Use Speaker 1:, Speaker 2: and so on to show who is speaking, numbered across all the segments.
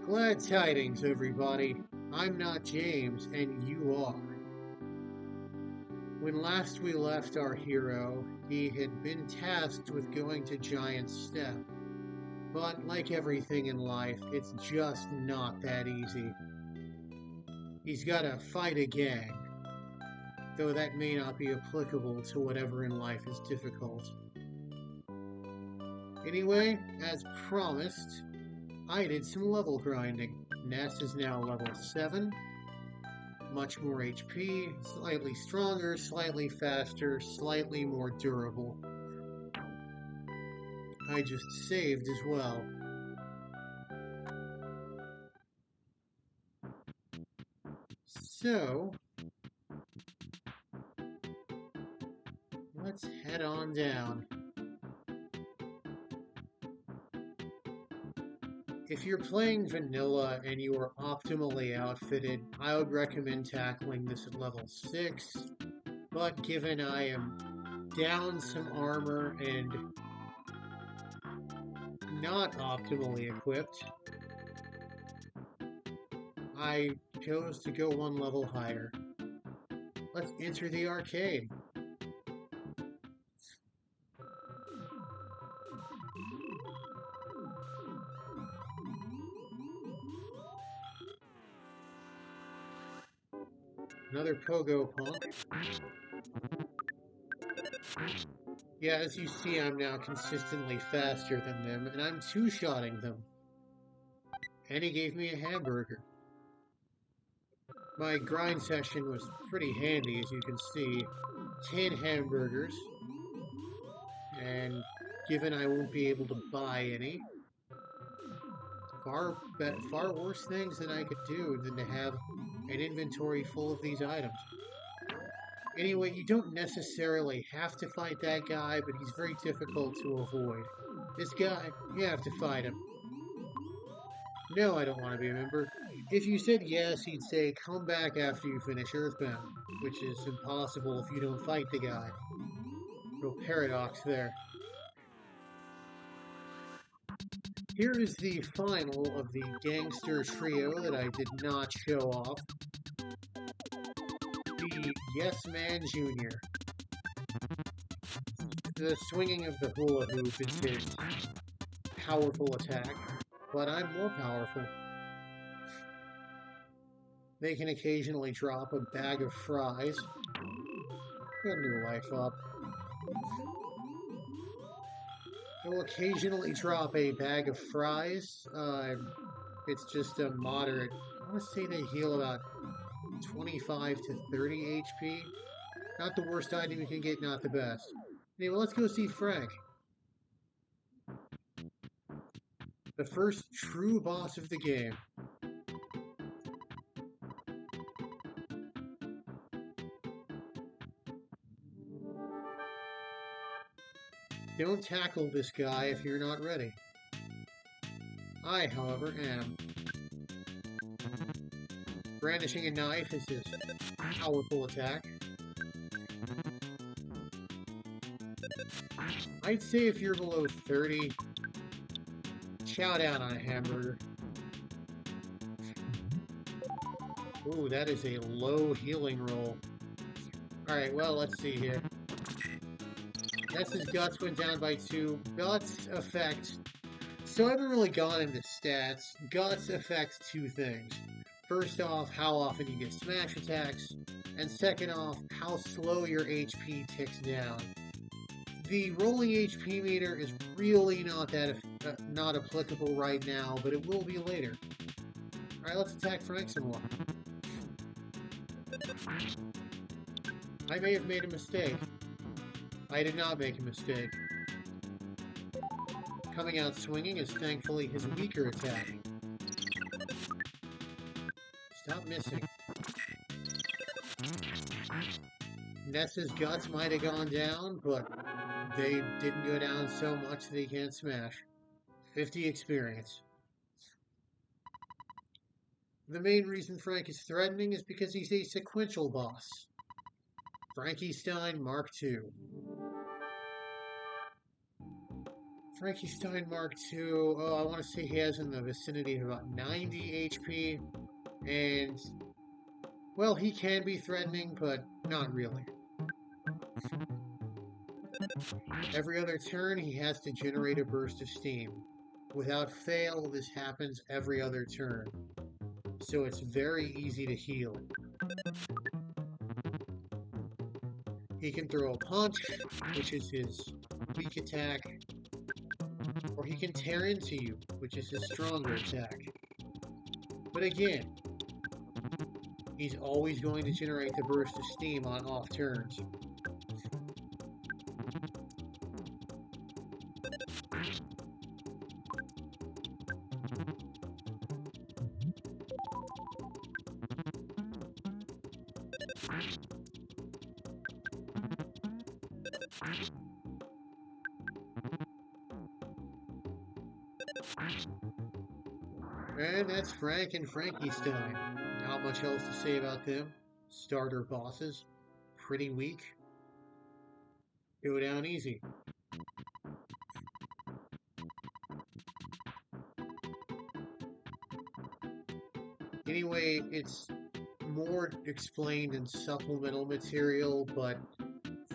Speaker 1: Glad tidings, everybody. I'm not James, and you are. When last we left our hero, he had been tasked with going to Giant Step. But like everything in life, it's just not that easy. He's gotta fight a gang, though that may not be applicable to whatever in life is difficult. Anyway, as promised, I did some level grinding. Ness is now level 7, much more HP, slightly stronger, slightly faster, slightly more durable. I just saved as well. So, let's head on down. If you're playing vanilla and you are optimally outfitted, I would recommend tackling this at level 6, but given I am down some armor and not optimally equipped, I chose to go one level higher. Let's enter the arcade. Another pogo punk. Yeah, as you see, I'm now consistently faster than them, and I'm two-shotting them. And he gave me a hamburger. My grind session was pretty handy, as you can see. 10 hamburgers, and given I won't be able to buy any, far worse things than I could do than to have an inventory full of these items. Anyway, you don't necessarily have to fight that guy, but he's very difficult to avoid. This guy, you have to fight him. No, I don't want to be a member. If you said yes, he'd say, come back after you finish Earthbound, which is impossible if you don't fight the guy. Real paradox there. Here is the final of the gangster trio that I did not show off. The Yes Man Jr. The swinging of the hula hoop is his powerful attack, but I'm more powerful. They can occasionally drop a bag of fries. Got a new life up. They will occasionally drop a bag of fries. It's just a moderate. I want to say they heal about 25 to 30 HP. Not the worst item you can get, not the best. Anyway, let's go see Frank. The first true boss of the game. Don't tackle this guy if you're not ready. I, however, am. Brandishing a knife is his powerful attack. I'd say if you're below 30, chow down on a hamburger. Ooh, that is a low healing roll. Alright, well, let's see here. Ness's guts went down by 2. Guts affect... So I haven't really gone into stats. Guts affects 2 things. First off, how often you get smash attacks, and second off, how slow your HP ticks down. The rolling HP meter is really not not applicable right now, but it will be later. Alright, let's attack Frank some more. I may have made a mistake. I did not make a mistake. Coming out swinging is thankfully his weaker attack. Stop missing. Ness's guts might have gone down, but they didn't go down so much that he can't smash. 50 experience. The main reason Frank is threatening is because he's a sequential boss. Frankenstein Mark II. Frankenstein Mark II, oh, I want to say he has in the vicinity of about 90 HP, and, well, he can be threatening, but not really. Every other turn, he has to generate a burst of steam. Without fail, this happens every other turn, so it's very easy to heal. He can throw a punch, which is his weak attack, or he can tear into you, which is his stronger attack. But again, he's always going to generate the burst of steam on off turns. And that's Frank and Frankenstein. Not much else to say about them. Starter bosses. Pretty weak. Go down easy. Anyway, it's more explained in supplemental material, but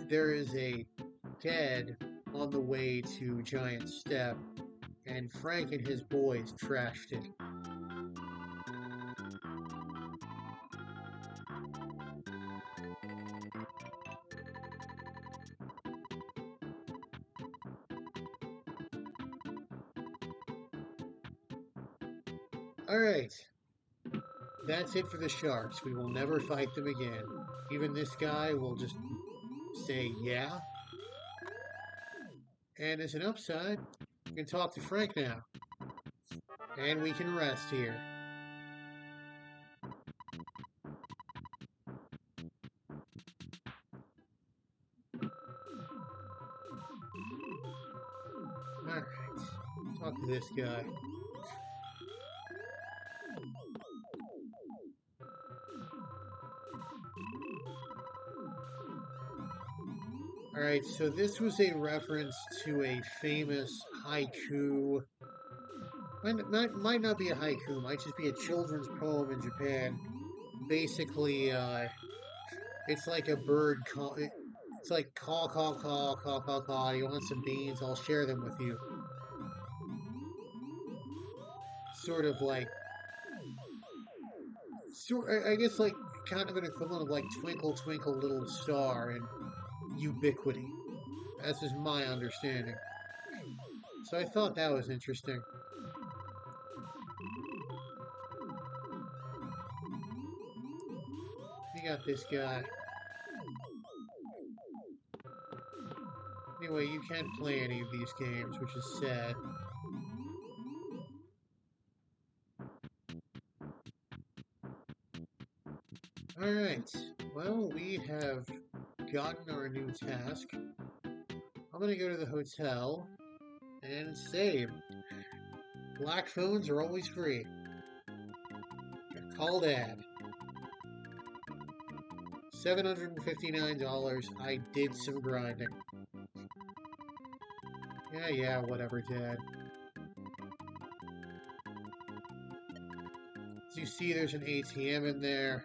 Speaker 1: there is a dead on the way to Giant Step, and Frank and his boys trashed it. Alright, that's it for the sharks. We will never fight them again. Even this guy will just say, yeah. And as an upside, we can talk to Frank now. And we can rest here. Alright, talk to this guy. Alright, so this was a reference to a famous haiku. Might not be a haiku, might just be a children's poem in Japan. Basically, it's like a bird call. It's like caw, caw, caw, caw, caw, caw. You want some beans? I'll share them with you. Sort of like, I guess like kind of an equivalent of like Twinkle, Twinkle, Little Star and Ubiquity. That's just my understanding. So I thought that was interesting. You got this guy. Anyway, you can't play any of these games, which is sad. Alright, well, we have gotten our new task. I'm gonna go to the hotel and save. Black phones are always free. Call Dad. $759. I did some grinding. Yeah, whatever, Dad. As you see, there's an ATM in there.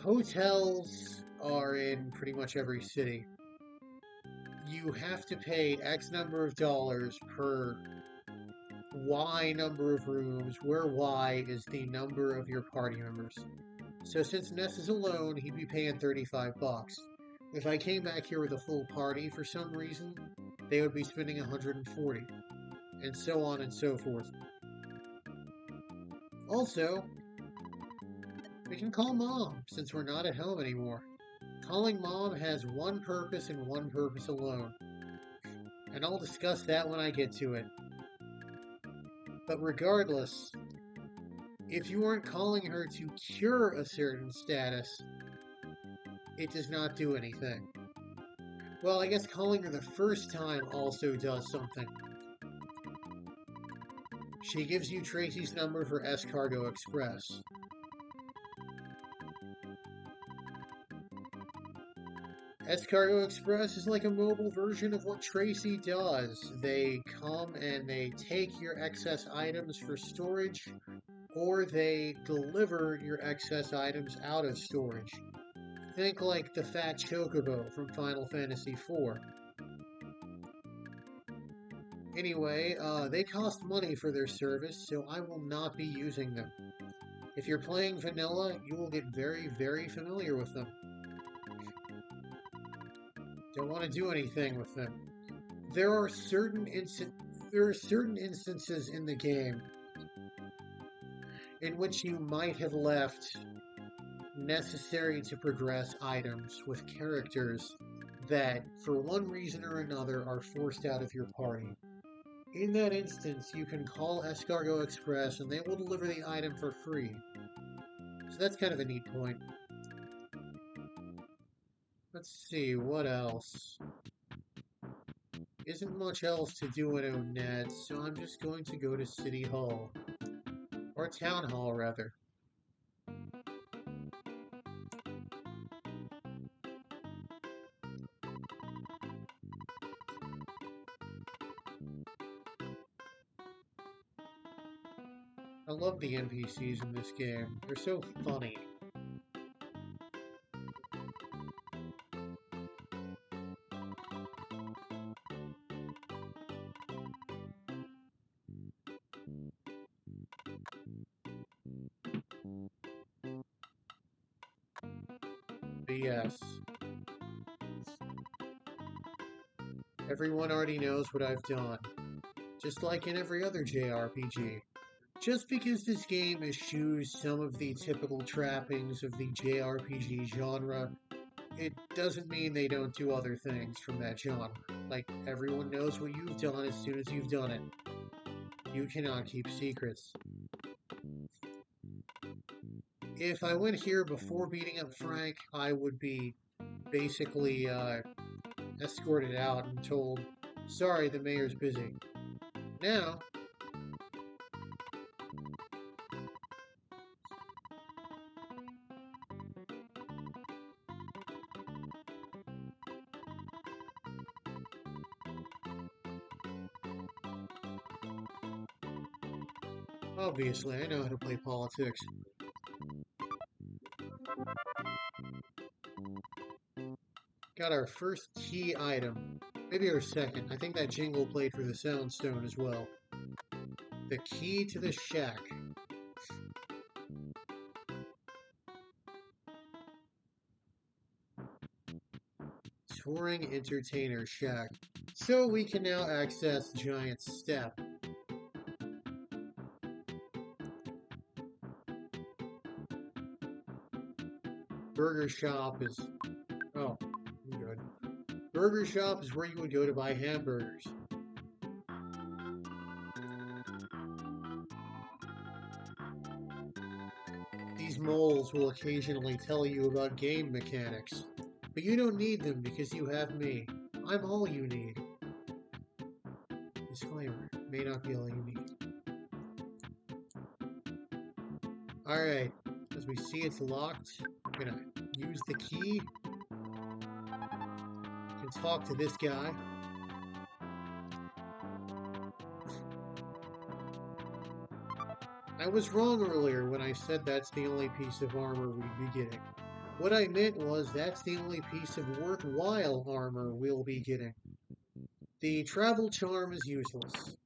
Speaker 1: Hotels are in pretty much every city. You have to pay X number of dollars per Y number of rooms, where Y is the number of your party members. So since Ness is alone, he'd be paying $35. If I came back here with a full party for some reason, they would be spending $140, and so on and so forth. Also, we can call Mom, since we're not at home anymore. Calling Mom has one purpose and one purpose alone, and I'll discuss that when I get to it. But regardless, if you aren't calling her to cure a certain status, it does not do anything. Well, I guess calling her the first time also does something. She gives you Tracy's number for Escargo Express. Escargot Express is like a mobile version of what Tracy does. They come and they take your excess items for storage, or they deliver your excess items out of storage. Think like the Fat Chocobo from Final Fantasy IV. Anyway, they cost money for their service, so I will not be using them. If you're playing vanilla, you will get very, very familiar with them. Don't want to do anything with them. There are certain instances in the game in which you might have left necessary to progress items with characters that, for one reason or another, are forced out of your party. In that instance, you can call Escargot Express and they will deliver the item for free. So that's kind of a neat point. Let's see, what else? Isn't much else to do in Onet, so I'm just going to go to City Hall. Or Town Hall, rather. I love the NPCs in this game. They're so funny. But yes. Everyone already knows what I've done. Just like in every other JRPG. Just because this game eschews some of the typical trappings of the JRPG genre, it doesn't mean they don't do other things from that genre. Like, everyone knows what you've done as soon as you've done it. You cannot keep secrets. If I went here before beating up Frank, I would be basically escorted out and told, sorry, the mayor's busy. Now, obviously, I know how to play politics. Got our first key item. Maybe our second. I think that jingle played for the Soundstone as well. The key to the shack. Touring Entertainer Shack. So we can now access Giant Step. Burger Shop is... Oh, I'm good. Burger Shop is where you would go to buy hamburgers. These moles will occasionally tell you about game mechanics, but you don't need them because you have me. I'm all you need. Disclaimer, may not be all you need. Alright, as we see it's locked, I'm gonna use the key. I can talk to this guy. I was wrong earlier when I said that's the only piece of armor we'd be getting. What I meant was that's the only piece of worthwhile armor we'll be getting. The travel charm is useless.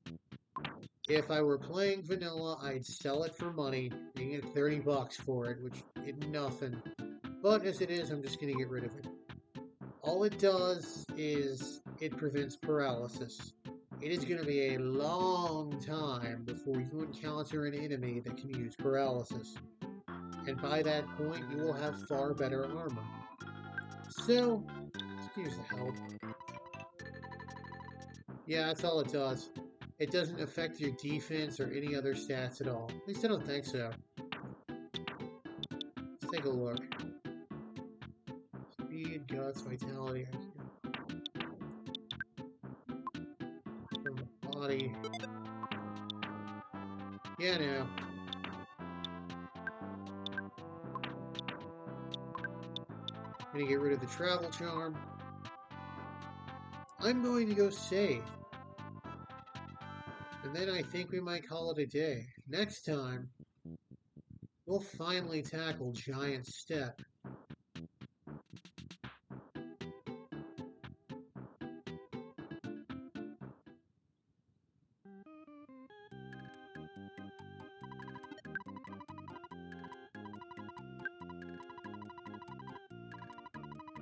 Speaker 1: If I were playing vanilla, I'd sell it for money and get 30 bucks for it, which is nothing. But as it is, I'm just going to get rid of it. All it does is it prevents paralysis. It is going to be a long time before you encounter an enemy that can use paralysis. And by that point, you will have far better armor. So, let's use the help. Yeah, that's all it does. It doesn't affect your defense or any other stats at all. At least I don't think so. Let's take a look. Speed, guts, vitality. From the body. Yeah, no. Gonna get rid of the travel charm. I'm going to go save. And then I think we might call it a day. Next time, we'll finally tackle Giant Step.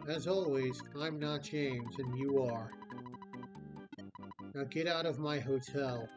Speaker 1: As always, I'm not James, and you are. Now get out of my hotel.